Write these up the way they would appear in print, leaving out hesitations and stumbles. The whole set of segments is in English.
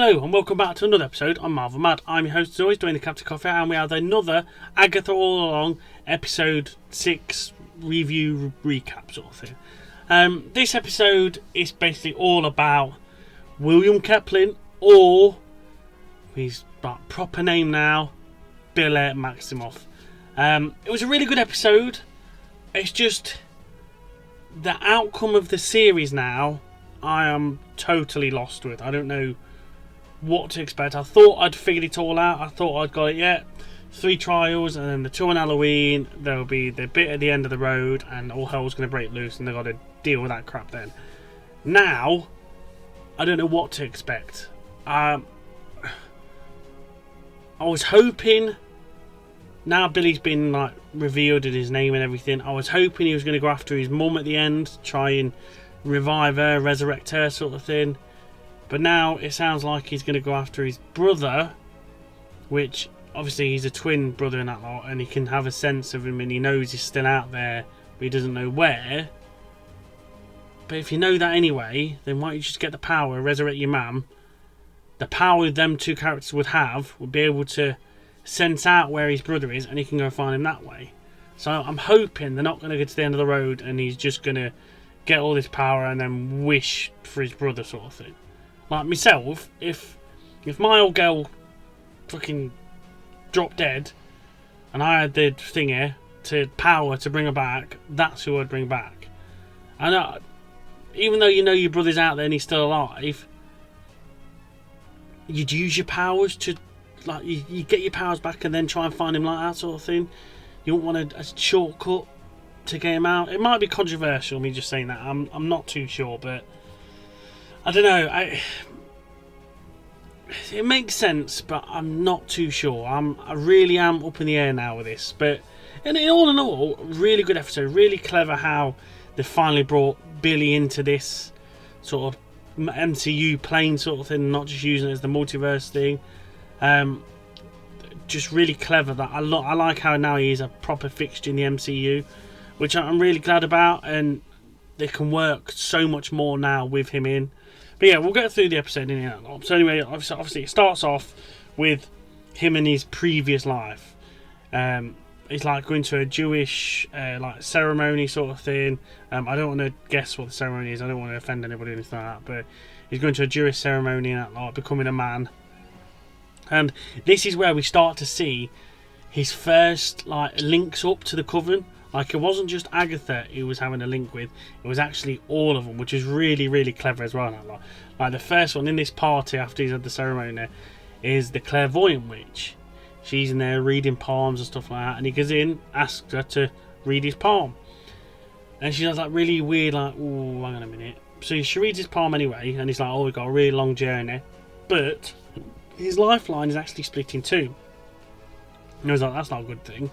Hello and welcome back to another episode on Marvel Mad. I'm your host as always, doing the Captain Coffee, and we have another Agatha All Along episode 6 review recap sort of thing. This episode is basically all about William Kaplan, or his proper name now, Billy Maximoff. It was a really good episode. It's just the outcome of the series now I am totally lost with. I don't know what to expect. I thought I'd figured it all out. I thought I'd got it yet. 3 trials and then the 2 on Halloween. There'll be the bit at the end of the road and all hell's going to break loose and they've got to deal with that crap then. Now, I don't know what to expect. I was hoping, now Billy's been revealed in his name and everything, I was hoping he was going to go after his mum at the end, try and revive her, resurrect her sort of thing. But now it sounds like he's going to go after his brother, which obviously he's a twin brother in that lot, and he can have a sense of him and he knows he's still out there, but he doesn't know where. But if you know that anyway, then why don't you just get the power, resurrect your mum? The power them two characters would have would be able to sense out where his brother is, and he can go find him that way. So I'm hoping they're not going to get to the end of the road and he's just going to get all this power and then wish for his brother sort of thing. Like myself, if my old girl fucking dropped dead and I had the thinger to power to bring her back, that's who I'd bring back. And even though you know your brother's out there and he's still alive, you'd use your powers to, you get your powers back and then try and find him like that sort of thing. You don't want a shortcut to get him out. It might be controversial, me just saying that. I'm not too sure, but I don't know. It makes sense, but I'm not too sure. I really am up in the air now with this. But in all, really good episode. Really clever how they finally brought Billy into this sort of MCU plane sort of thing, not just using it as the multiverse thing. Just really clever. That I like how now he is a proper fixture in the MCU, which I'm really glad about, and they can work so much more now with him in. But yeah, we'll get through the episode in here. So anyway, obviously it starts off with him in his previous life. He's going to a Jewish ceremony sort of thing. I don't want to guess what the ceremony is. I don't want to offend anybody or anything like that. But he's going to a Jewish ceremony and becoming a man. And this is where we start to see his first links up to the Coven. It wasn't just Agatha he was having a link with, it was actually all of them, which is really, really clever as well. The first one in this party after he's had the ceremony is the clairvoyant witch. She's in there reading palms and stuff like that, and he goes in, asks her to read his palm. And she does really weird, oh, hang on a minute. So she reads his palm anyway, and he's we've got a really long journey. But his lifeline is actually split in two. And I was that's not a good thing.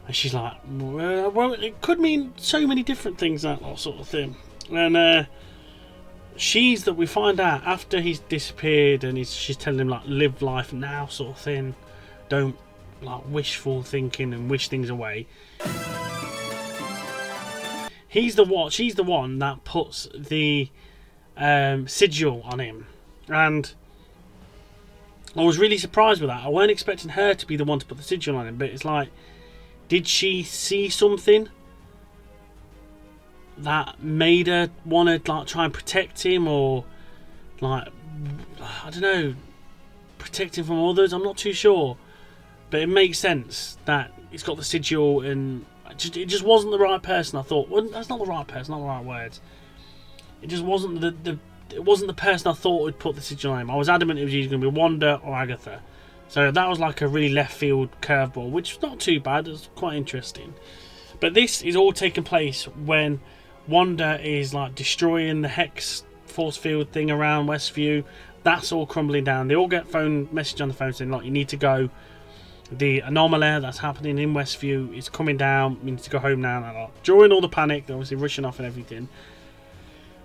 And she's well, it could mean so many different things, that sort of thing. And we find out after he's disappeared, and she's telling him live life now sort of thing. Don't wishful thinking and wish things away. She's the one that puts the sigil on him, and I was really surprised with that. I weren't expecting her to be the one to put the sigil on him, but it's did she see something that made her want to try and protect him, or I don't know, protect him from others? I'm not too sure, but it makes sense that he's got the sigil, and it just wasn't the right person. I thought, well, that's not the right person, not the right words. It just wasn't it wasn't the person I thought would put the sigil on him. I was adamant it was either going to be Wanda or Agatha. So that was a really left field curveball, which was not too bad. It was quite interesting. But this is all taking place when Wanda is destroying the hex force field thing around Westview. That's all crumbling down. They all get message on the phone saying you need to go. The anomaly that's happening in Westview is coming down. You need to go home now. During all the panic, they're obviously rushing off and everything.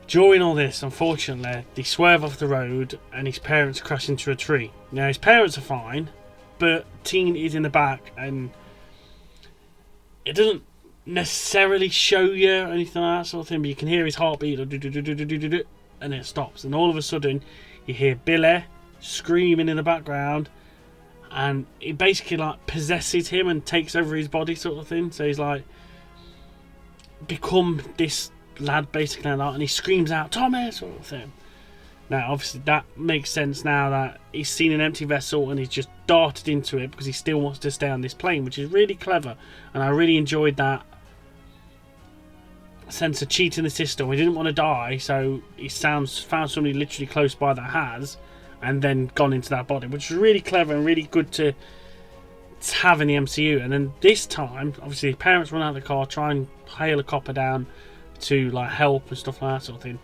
During all this, unfortunately, they swerve off the road and his parents crash into a tree. Now, his parents are fine, but Teen is in the back, and it doesn't necessarily show you anything like that sort of thing, but you can hear his heartbeat, and it stops. And all of a sudden, you hear Billy screaming in the background, and it basically like possesses him and takes over his body, sort of thing. So he's like become this lad basically, and he screams out "Tommy" sort of thing. Now obviously that makes sense now that he's seen an empty vessel and he's just darted into it because he still wants to stay on this plane, which is really clever, and I really enjoyed that sense of cheating the system. He didn't want to die, so he found somebody literally close by that has, and then gone into that body, which is really clever and really good to have in the MCU. And then this time, obviously, the parents run out of the car, try and hail a copper down to like help and stuff like that sort of thing.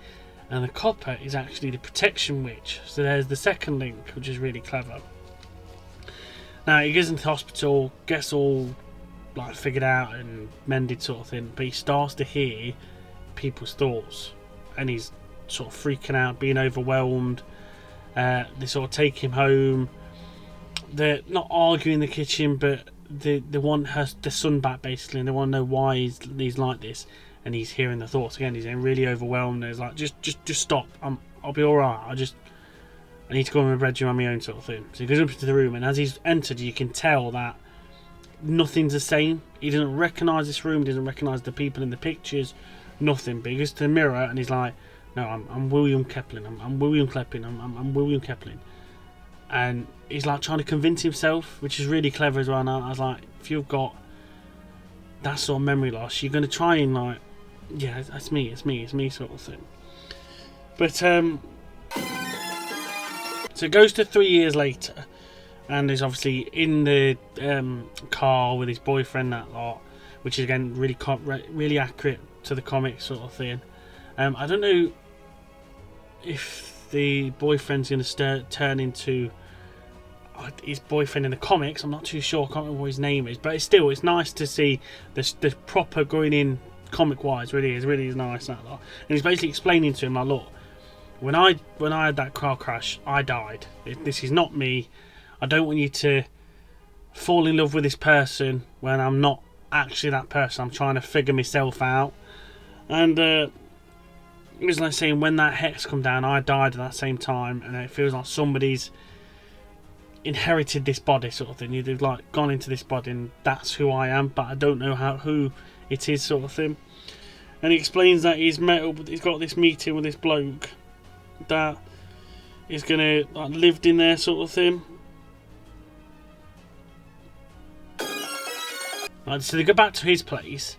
And the copper is actually the protection witch. So there's the second link, which is really clever. Now he goes into the hospital, gets all like figured out and mended sort of thing, but he starts to hear people's thoughts, and he's sort of freaking out, being overwhelmed. They sort of take him home. They're not arguing in the kitchen, but they want the son back basically, and they want to know why he's like this. And he's hearing the thoughts again. He's getting really overwhelmed. He's like, just stop. I'll be all right. I need to go in my bedroom on my own, sort of thing. So he goes up into the room, and as he's entered, you can tell that nothing's the same. He doesn't recognise this room. He doesn't recognise the people in the pictures. Nothing. But he goes to the mirror, and he's like, "No, I'm William Kaplan. I'm William Kaplan. I'm William Kaplan." And he's like trying to convince himself, which is really clever as well. And I was like, if you've got that sort of memory loss, you're going to try and like, yeah, it's me sort of thing. But so it goes to 3 years later, and he's obviously in the car with his boyfriend, that lot, which is again really accurate to the comic sort of thing. I don't know if the boyfriend's going to turn into his boyfriend in the comics. I'm not too sure. I can't remember what his name is, but it's nice to see the proper going in comic wise. Really is nice, that lot. And he's basically explaining to him like, look, when I had that car crash, I died. This is not me. I don't want you to fall in love with this person when I'm not actually that person. I'm trying to figure myself out. And it was like saying, when that hex come down, I died at that same time, and it feels like somebody's inherited this body, sort of thing. They've like gone into this body, and that's who I am, but I don't know who it is, sort of thing. And he explains that he's got this meeting with this bloke that is gonna like lived in there, sort of thing. So they go back to his place,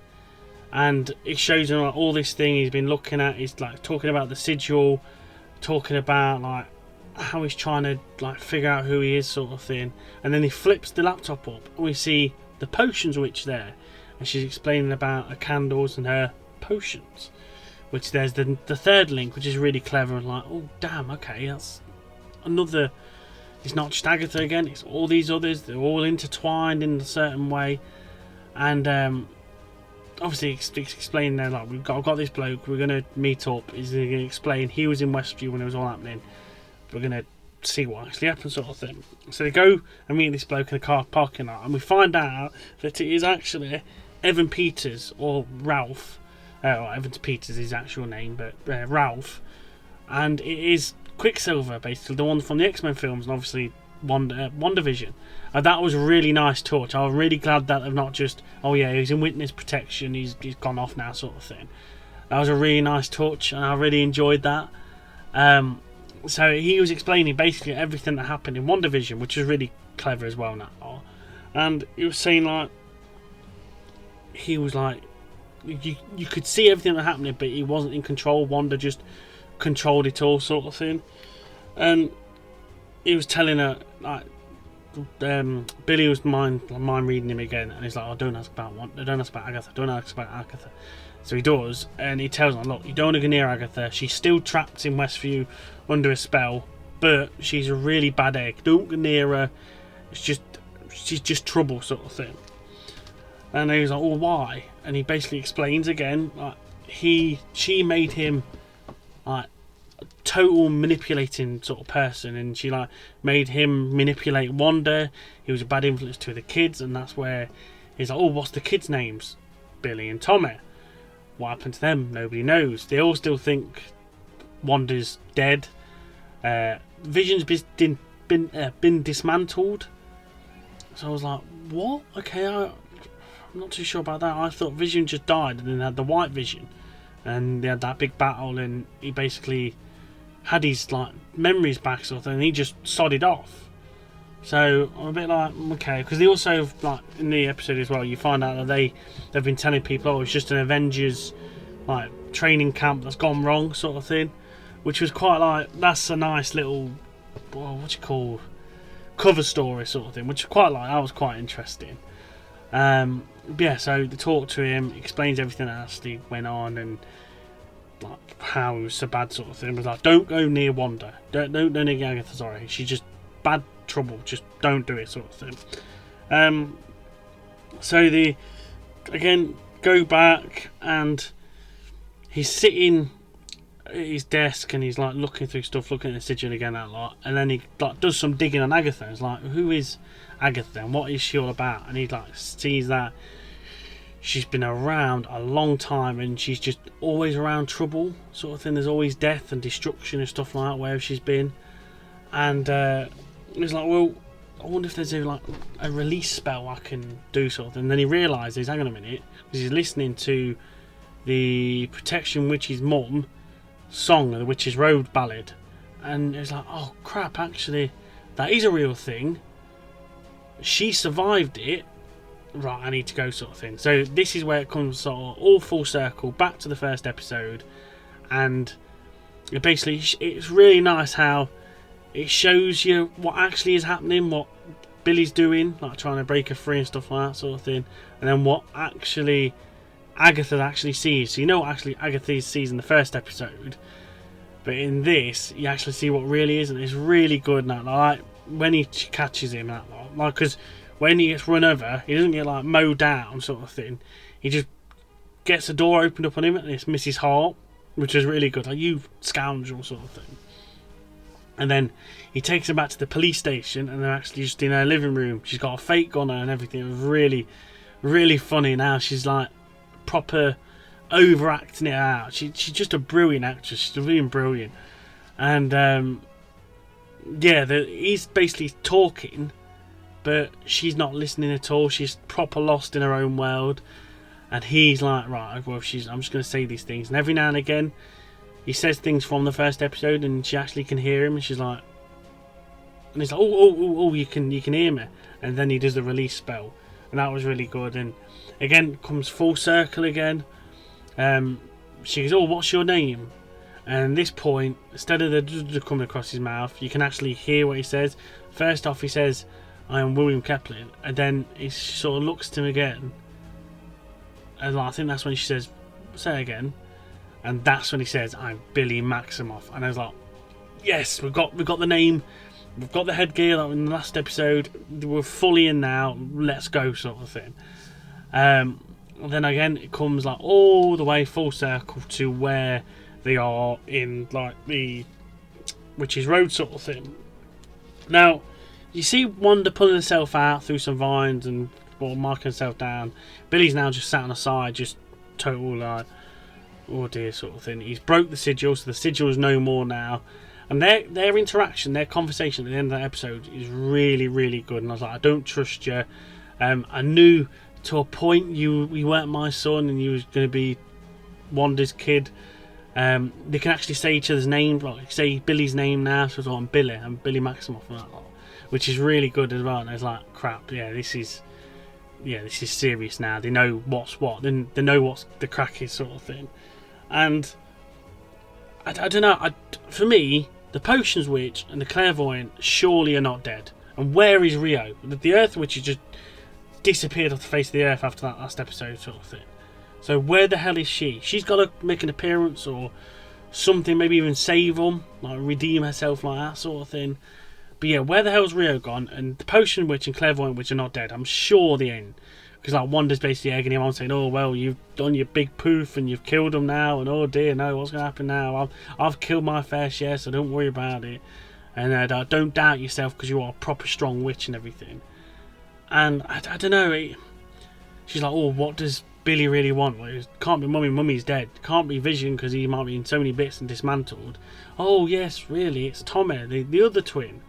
and it shows him like all this thing he's been looking at. He's like talking about the sigil, talking about like how he's trying to like figure out who he is, sort of thing. And then he flips the laptop up, and we see the potions witch there, and she's explaining about her candles and her potions, which there's the third link, which is really clever, and like, oh damn, okay, that's another. It's not just Agatha again, it's all these others. They're all intertwined in a certain way. And obviously explaining there, like, I've got this bloke, we're going to meet up. He's going to explain he was in Westview when it was all happening. We're going to see what actually happened, sort of thing. So they go and meet this bloke in the car parking lot, and we find out that it is actually Evan Peters, or Ralph. Evan Peters is his actual name, but Ralph. And it is Quicksilver, basically, the one from the X-Men films, and obviously WandaVision. And that was a really nice touch. I was really glad that they've not just, oh yeah, he's in witness protection, he's gone off now, sort of thing. That was a really nice touch, and I really enjoyed that. So he was explaining basically everything that happened in WandaVision, which was really clever as well. And he was saying like, he was like, you could see everything that happened, but he wasn't in control. Wanda just controlled it all, sort of thing. And he was telling her like, Billy was mind reading him again, and he's like, "Oh, don't ask about Wanda, don't ask about Agatha, don't ask about Agatha." So he does, and he tells her, "Look, you don't want to go near Agatha. She's still trapped in Westview under a spell, but she's a really bad egg. Don't go near her. She's just trouble, sort of thing." And he was like, "Oh, why?" And he basically explains again, like she made him like total manipulating sort of person, and she like made him manipulate Wanda. He was a bad influence to the kids, and that's where he's like, "Oh, what's the kids' names? Billy and Tommy. What happened to them? Nobody knows. They all still think Wanda's dead, Vision's been dismantled. So I was like, what? Okay, I'm not too sure about that. I thought Vision just died and then had the White Vision, and they had that big battle, and he basically had his like memories back sort of thing, and he just sodded off. So I'm a bit like, okay, because they also, like in the episode as well, you find out that they've been telling people, oh, it's just an Avengers like training camp that's gone wrong sort of thing, which was quite like, that's a nice little, what you call, cover story sort of thing, which quite like, that was quite interesting. Yeah, so they talk to him, explains everything that actually went on, and like how it was so bad sort of thing. It was like, don't go near Wanda, don't near Agatha, sorry, she's just bad trouble, just don't do it sort of thing. So they again go back, and he's sitting at his desk and he's like looking through stuff, looking at the sigil again that lot, and then he like does some digging on Agatha. It's like, who is Agatha and what is she all about? And he like sees that she's been around a long time and she's just always around trouble sort of thing. There's always death and destruction and stuff like that wherever she's been. And he's like, well, I wonder if there's like a release spell I can do sort of thing. And then he realises, hang on a minute, because he's listening to the Protection Witch's mum song, the Witch's Road ballad, and it's like, oh crap, actually that is a real thing, she survived it, right, I need to go sort of thing. So this is where it comes sort of all full circle back to the first episode, and it basically, it's really nice how it shows you what actually is happening, what Billy's doing, like trying to break her free and stuff like that sort of thing, and then what actually Agatha actually sees. So you know what actually Agatha sees in the first episode, but in this you actually see what really is, and it's really good. Now, like when he catches him, that like, because when he gets run over, he doesn't get like mowed down sort of thing. He just gets the door opened up on him, and it's Mrs. Hart, which is really good. Like, you scoundrel sort of thing. And then he takes him back to the police station, and they're actually just in her living room. She's got a fake on her and everything. It was really, really funny. Now she's like proper overacting it out. She's just a brilliant actress. She's really brilliant. And yeah, he's basically talking, but she's not listening at all. She's proper lost in her own world. And he's like, right, well, I'm just going to say these things. And every now and again, he says things from the first episode, and she actually can hear him. And she's like, and he's like, oh, you can hear me. And then he does the release spell, and that was really good. And again, comes full circle again. She goes, oh, what's your name? And at this point, instead of the coming across his mouth, you can actually hear what he says. First off, he says, I am William Kaplan. And then he sort of looks to him again. And I think that's when she says, say it again. And that's when he says, I'm Billy Maximoff. And I was like, yes, we've got the name. We've got the headgear like in the last episode. We're fully in now. Let's go, sort of thing. Then again, it comes like all the way full circle to where they are in like the Witch's Road sort of thing. Now, you see Wanda pulling herself out through some vines and marking herself down. Billy's now just sat on the side, just total like, oh dear sort of thing. He's broke the sigil, so the sigil is no more now. And their interaction, their conversation at the end of that episode is really, really good. And I was like, I don't trust you. I knew to a point you weren't my son, and you was going to be Wanda's kid. They can actually say each other's name, like say Billy's name now. So I'm Billy Maximoff, and that lot, which is really good as well. And it's like, crap, this is serious now. They know what's what. They know what's the crack is, sort of thing. And I don't know. For me, the Potions Witch and the Clairvoyant surely are not dead. And where is Rio? The Earth Witch has just disappeared off the face of the earth after that last episode, sort of thing. So where the hell is she? She's got to make an appearance or something, maybe even save them, like redeem herself, like that sort of thing. But yeah, where the hell's Rio gone? And the Potion Witch and Clairvoyant Witch are not dead. I'm sure the end. Because like Wanda's basically egging him on, saying, oh well, you've done your big poof and you've killed them now, and oh dear, no, what's going to happen now? I've killed my fair share, so don't worry about it. And don't doubt yourself, because you are a proper strong witch and everything. And I don't know, she's like, oh, what does Billy really want? Like, it can't be Mummy. Mummy's dead. Can't be Vision because he might be in so many bits and dismantled. Oh yes, really, it's Tommy, the other twin.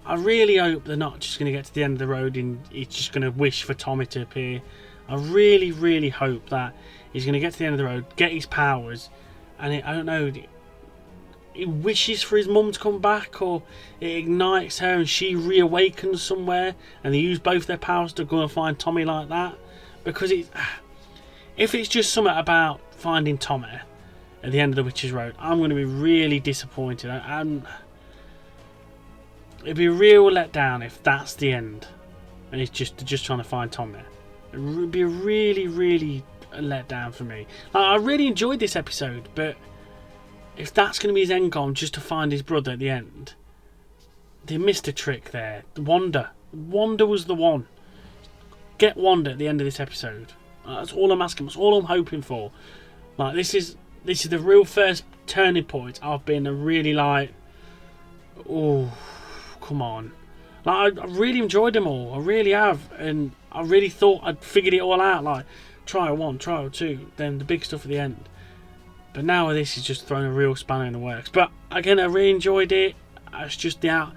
I really hope they're not just going to get to the end of the road and he's just going to wish for Tommy to appear. I really, really hope that he's going to get to the end of the road, get his powers, and I don't know, he wishes for his mum to come back, or it ignites her and she reawakens somewhere, and they use both their powers to go and find Tommy like that. Because if it's just something about finding Tommy at the end of the Witch's Road, I'm going to be really disappointed. It'd be a real letdown if that's the end and it's just trying to find Tommy. It would be a really, really a letdown for me. Like, I really enjoyed this episode, but if that's going to be his end goal, just to find his brother at the end, they missed a trick there. Wanda was the one. Get Wanda at the end of this episode. That's all I'm asking. That's all I'm hoping for. Like, this is the real first turning point. I've been a really like, oh, come on. Like, I really enjoyed them all. I really have, and I really thought I'd figured it all out. Like, trial 1, trial 2, then the big stuff at the end. But now this is just throwing a real spanner in the works. But again, I really enjoyed it. It's just the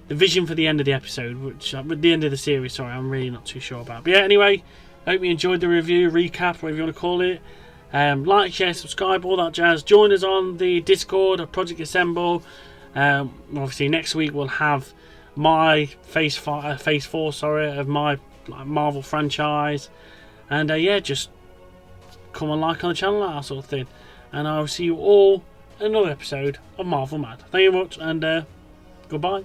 vision for the end of the episode, which at the end of the series, sorry, I'm really not too sure about. But yeah, anyway, I hope you enjoyed the review, recap, whatever you want to call it. Like, share, subscribe, all that jazz. Join us on the Discord of Project Assemble. Obviously, next week we'll have my phase 4, of my Marvel franchise. And yeah, just come and like on the channel, that sort of thing. And I'll see you all in another episode of Marvel Mad. Thank you very much, and goodbye.